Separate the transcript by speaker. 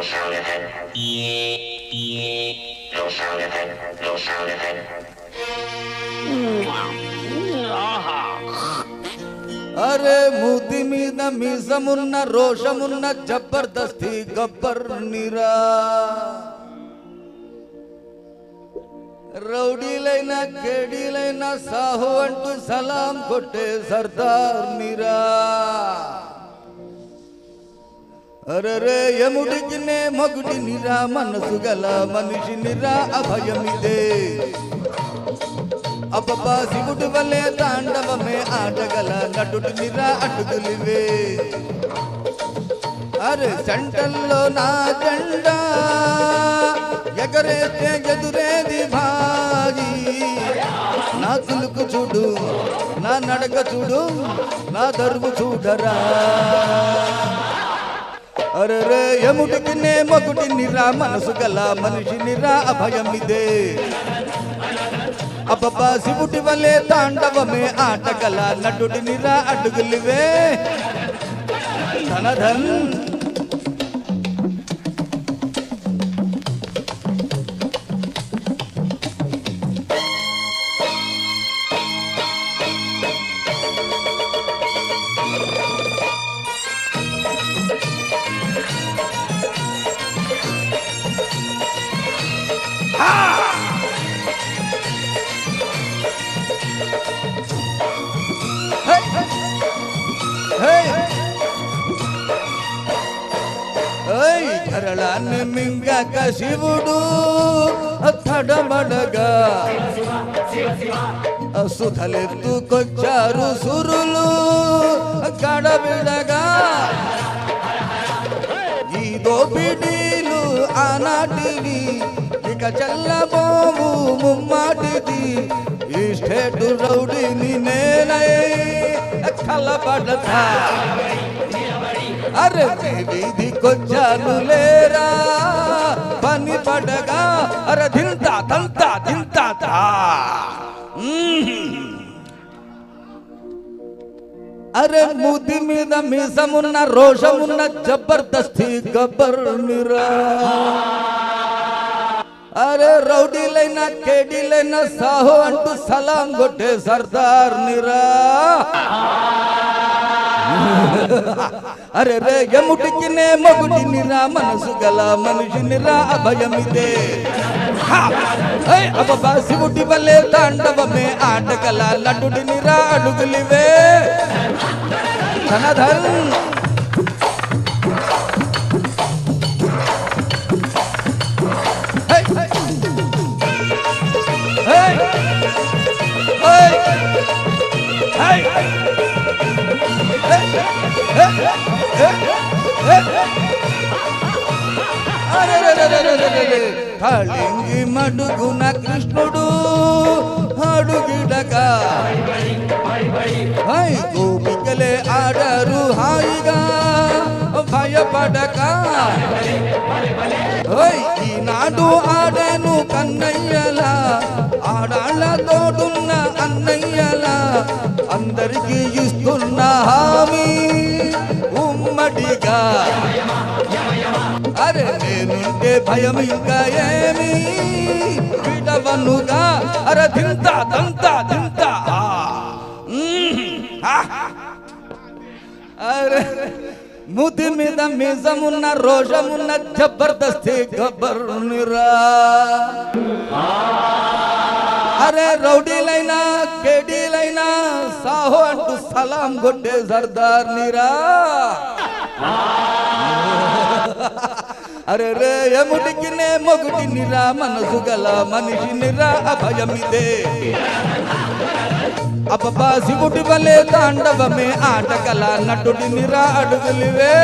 Speaker 1: sound ahead. No sound ahead. No sound ahead.
Speaker 2: అరే మూతి మీద మీసమున్న రోషమున్న జబర్దస్తి గబ్బర్ నిరా రౌడీలైన కేడీలైన సాహు అంటూ సలాం కొట్టే సర్దార్ నిరా అరరే యముడికి నే మగుడి నిరా మనసు గల మనిషి నిరా అభయమిదే అబ్బా శివుడు వల్లే తాండవమే ఆటగల నటుడు నిరా అటుగులివే అరే సెంటల్లో నా జెండా ఎగరేస్తే ఎదురేది భారీ నా కులుకు చూడు నా నడక చూడు నా దరువు చూడరా అరే యముడికి నే మగుడి నిరా మనసు గల మనిషి నిరా అభయమిదే అబ్బా శివుడి వల్లే తాండవమే ఆటగల నటుడి నిరా అడుగులివే ధనధన్ కరళాన్ని మింగక శివుడు తడబడగా సుధలెత్తుకొచ్చారు సురులు గడబిడగా ఈ దోపిడీలు ఆనాటివి ఇక చల్లబోవు ముమ్మాటిది ఈ స్టేటు రౌడీని నేనై కలపడతా అరే వీధికొచ్చాను లేరా పని పడగా అరే దింతా తంతా దింతా అరే మూతి మీద మీసమున్న రోషమున్న జబర్దస్తి గబ్బర్ నిరా అరే రౌడీలైన కేడీలైన సాహు అంటూ సలాం కొట్టే సర్దార్ నిరా అరే రే యముడికి నే మగుడి నిరా మనసు గల మనిషి నిరా అభయమిదే అబ్బా శివుడి వల్లే తాండవమే ఆటగల నటుడి నిరా అడుగులివే ధనధన్ కాళింగి మడుగున కృష్ణుడు అడుగిడగా గోపికలే ఆడారు హాయిగా భయపడక ఈనాడు ఆడాను కన్నయ్యలా ఆడాళ్ళ తోడున్న అన్నయ్యలా అందరికీ ఇస్తున్న హామీ ఉమ్మడిగా అరే నేనుంటే భయం ఇంకా ఏమి విడవనుగా అరే దింతా దంతా దింతా అరే ముది మీద మీసమున్న రోషమున్న జబర్దస్తి గబ్బర్ నిరా అరే రౌడీలైనా కేడీలైనా సాహు అంటూ సలాం కొట్టే సర్దార్ నిరా అరే రే యముడికి నే మొగుడి నిరా మనసు గల మనిషి నిరా అభయమిదే అబ్బా శివుడి వల్లే తాండవమే ఆటగల నటుడి నిరా అడుగులివే